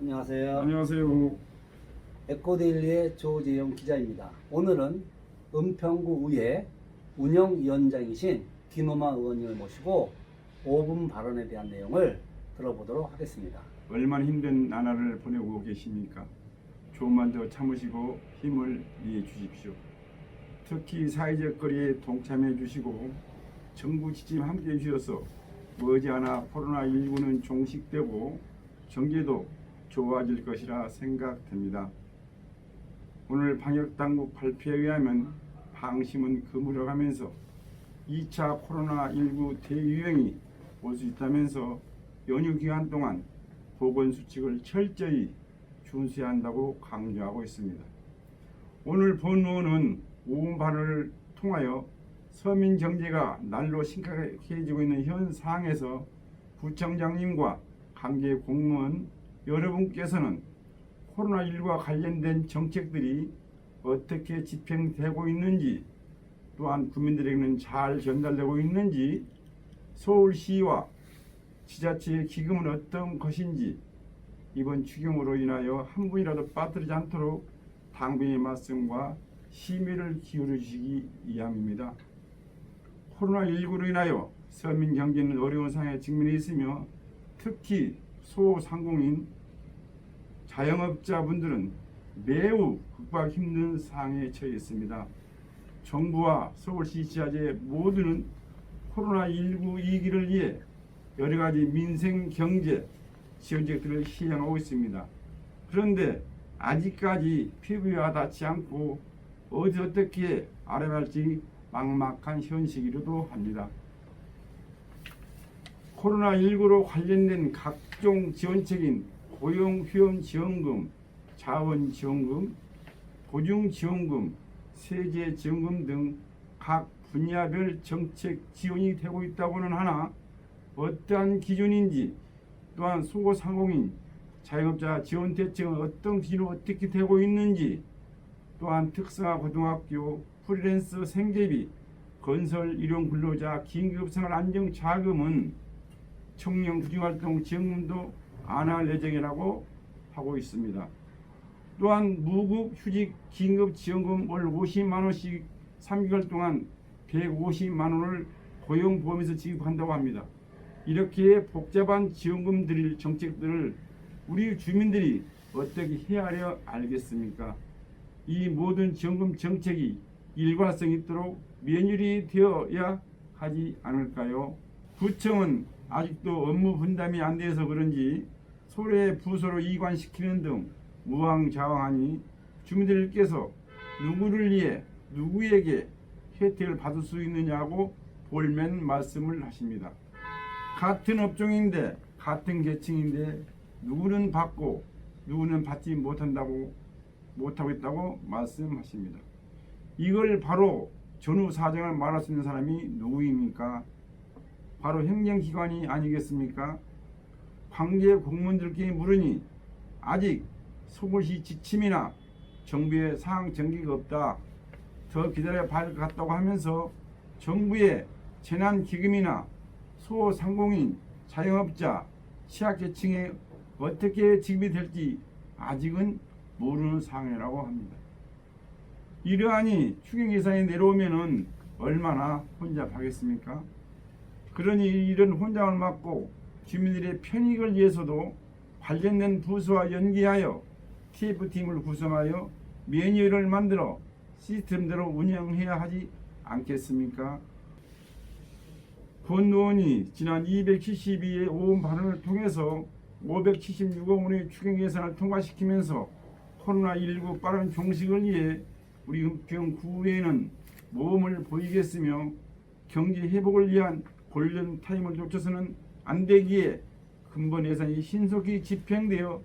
안녕하세요. 안녕하세요. 에코데일리의 조재영 기자입니다. 오늘은 은평구의회 운영위원장이신 김엄아 의원님을 모시고 5분 발언에 대한 내용을 들어보도록 하겠습니다. 얼마나 힘든 나날을 보내고 계십니까? 조금만 더 참으시고 힘을 내어 주십시오. 특히 사회적 거리에 동참해 주시고 정부 지침 함께 해 주셔서 머지않아 코로나19는 종식되고 경제도 좋아질 것이라 생각됩니다. 오늘 방역당국 발표에 의하면 방심은 그물어가면서 2차 코로나19 대유행이 올 수 있다면서 연휴 기간 동안 보건수칙을 철저히 준수해야 한다고 강조하고 있습니다. 오늘 본의원은 5분 발언을 통하여 서민 경제가 날로 심각해지고 있는 현 상황에서 구청장님과 관계 공무원 여러분께서는 코로나19와 관련된 정책들이 어떻게 집행되고 있는지, 또한 국민들에게는 잘 전달되고 있는지, 서울시와 지자체의 기금은 어떤 것인지 이번 추경으로 인하여 한 분이라도 빠뜨리지 않도록 당부의 말씀과 심의를 기울여 주시기 이함입니다. 코로나19로 인하여 서민 경제는 어려운 상황에 직면해 있으며 특히 소상공인 자영업자분들은 매우 극박 힘든 상황에 처해 있습니다. 정부와 서울시 지자체 모두는 코로나19 위기를 위해 여러 가지 민생 경제 지원책들을 시행하고 있습니다. 그런데 아직까지 피부와 닿지 않고 어떻게 알아야 할지 막막한 현실이기도 합니다. 코로나19로 관련된 각종 지원책인 고용휴원지원금, 자원지원금, 보증지원금, 세제지원금 등 각 분야별 정책 지원이 되고 있다고는 하나 어떠한 기준인지, 또한 소상공인, 자영업자 지원 대책은 어떤 기준으로 어떻게 되고 있는지, 또한 특성화 고등학교, 프리랜서 생계비, 건설 일용 근로자 긴급생활 안정 자금은 청년 구직활동 지원금도 안 할 예정이라고 하고 있습니다. 또한 무급 휴직 긴급 지원금 월 50만 원씩 3개월 동안 150만 원을 고용보험에서 지급한다고 합니다. 이렇게 복잡한 지원금 드릴 정책들을 우리 주민들이 어떻게 헤아려 알겠습니까? 이 모든 지원금 정책이 일관성 있도록 면밀히 되어야 하지 않을까요? 구청은 아직도 업무 분담이 안 돼서 그런지 소래 부서로 이관시키는 등 우왕좌왕하니 주민들께서 누구를 위해 누구에게 혜택을 받을 수 있느냐고 볼멘 말씀을 하십니다. 같은 업종인데 같은 계층인데 누구는 받고 누구는 받지 못하고 있다고 말씀하십니다. 이걸 바로 전후 사정을 말할 수 있는 사람이 누구입니까? 바로 행정기관이 아니겠습니까? 관계 공무원들께 물으니 아직 서울시 지침이나 정부의 사항 전개가 없다, 더 기다려 봐야 할 것 같다고 하면서 정부의 재난기금이나 소상공인, 자영업자, 취약계층에 어떻게 지급이 될지 아직은 모르는 상황이라고 합니다. 이러하니 추경 예산이 내려오면은 얼마나 혼잡하겠습니까? 그러니 이런 혼잡을 막고 주민들의 편익을 위해서도 관련된 부서와 연계하여 TF팀을 구성하여 매뉴얼을 만들어 시스템대로 운영해야 하지 않겠습니까? 본 의원이 지난 272회 5분 발언을 통해서 576억 원의 추경 예산을 통과시키면서 코로나19 빠른 종식을 위해 우리 은평구에는 모험을 보이겠으며 경제 회복을 위한 골든 타임을 놓쳐서는 안 되기에 근본 예산이 신속히 집행되어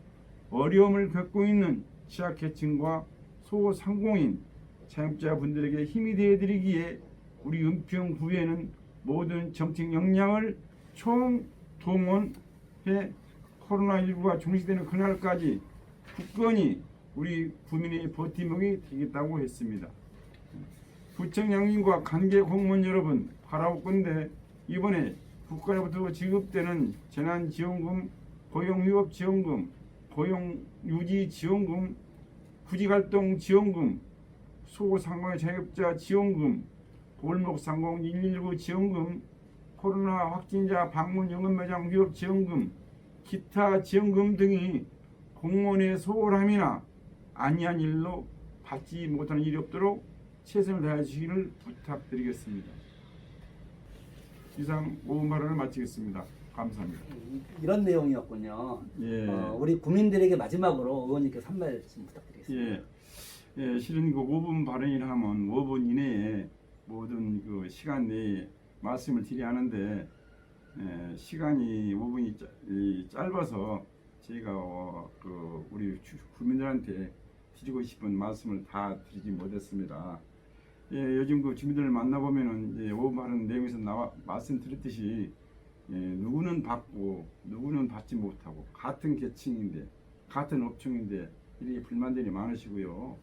어려움을 겪고 있는 취약계층과 소상공인, 자영업자분들에게 힘이 되어드리기에 우리 은평구에는 모든 정책 역량을 총동원해 코로나19가 종식되는 그날까지 굳건히 우리 국민의 버팀목이 되겠다고 했습니다. 구청장님과 관계 공무원 여러분 바라옵건대 이번에 국가로부터 지급되는 재난지원금, 고용휴업지원금, 고용 유지 지원금, 구직활동 지원금, 소상공인 자영업자 지원금, 골목상공 119 지원금, 코로나 확진자 방문 영업 매장 위협 지원금, 기타 지원금 등이 공무원의 소홀함이나 아니한 일로 받지 못하는 일이 없도록 최선을 다해 주시기를 부탁드리겠습니다. 이상 5분 발언을 마치겠습니다. 감사합니다. 이런 내용이었군요. 예. 우리 국민들에게 마지막으로 의원님께서 한 말씀 부탁드리겠습니다. 예, 실은 그 5분 발언이라 하면 5분 이내에 모든 그 시간 내에 말씀을 드려야 하는데 시간이 5분이 짧아서 저희가 그 우리 국민들한테 드리고 싶은 말씀을 다 드리지 못했습니다. 예, 요즘 그 주민들을 만나보면은 이제 5분 발언 내용에서 말씀드렸듯이 누구는 받고 누구는 받지 못하고 같은 계층인데 같은 업종인데 이렇게 불만들이 많으시고요.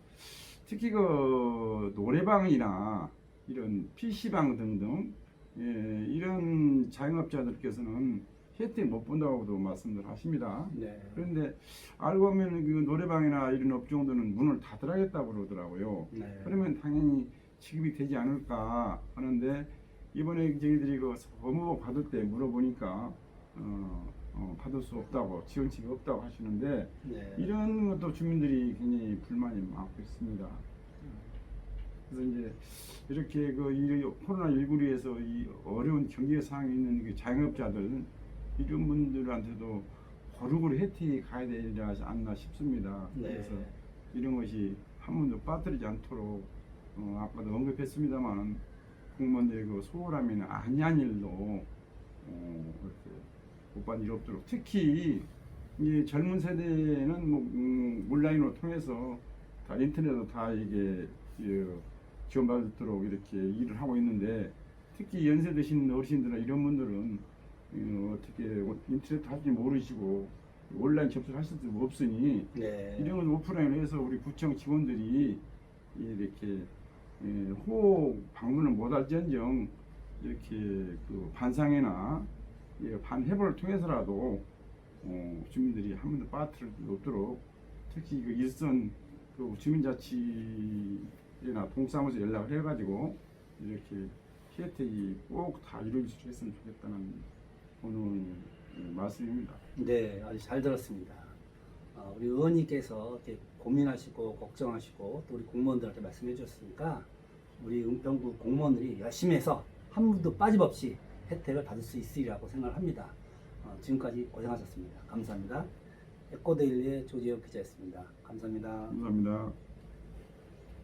특히 그 노래방이나 이런 PC방 등등 이런 자영업자들께서는 혜택 못 본다고도 말씀들 하십니다. 네. 그런데 알고 보면 그 노래방이나 이런 업종들은 문을 닫으라겠다고 그러더라고요. 네. 그러면 당연히 지급이 되지 않을까 하는데 이번에 저희들이 그 법무부 받을 때 물어보니까 받을 수 없다고 지원책이 없다고 하시는데 네. 이런 것도 주민들이 굉장히 불만이 많고 있습니다. 그래서 이제 이렇게 그 코로나19로 해서 이 어려운 경제 상황에 있는 그 자영업자들 이런 분들한테도 고루고루 혜택이 가야 되지 않나 싶습니다. 네. 그래서 이런 것이 한 번도 빠뜨리지 않도록 아까도 언급했습니다만 공무원들의 그 소홀함이나 아니한 일도 이렇게 못 받는 일 없도록 특히 이 젊은 세대는 뭐 온라인으로 통해서 다 인터넷으로 다 이게 지원받도록 이렇게 일을 하고 있는데 특히 연세 드신 어르신들이나 이런 분들은 어떻게 인터넷 할지 모르시고 온라인 접속하실 수 없으니 네. 이런 걸 오프라인으로 해서 우리 구청 직원들이 이렇게 호 방문을 못할지언정 이렇게 그 반상회나 반회보를 통해서라도 주민들이 한 번도 빠뜨릴 수 없도록 특히 그 일선 그 주민자치나 동사무소 연락을 해가지고 이렇게 혜택이 꼭 다 이루어질 수 있으면 좋겠다는 오늘 말씀입니다. 네, 아주 잘 들었습니다. 우리 의원님께서 이렇게 고민하시고 걱정하시고 또 우리 공무원들한테 말씀해 주셨으니까 우리 은평구 공무원들이 열심히 해서 한 분도 빠짐없이 혜택을 받을 수 있으리라고 생각을 합니다. 지금까지 고생하셨습니다. 감사합니다. 에코데일리의 조지혁 기자였습니다. 감사합니다. 감사합니다.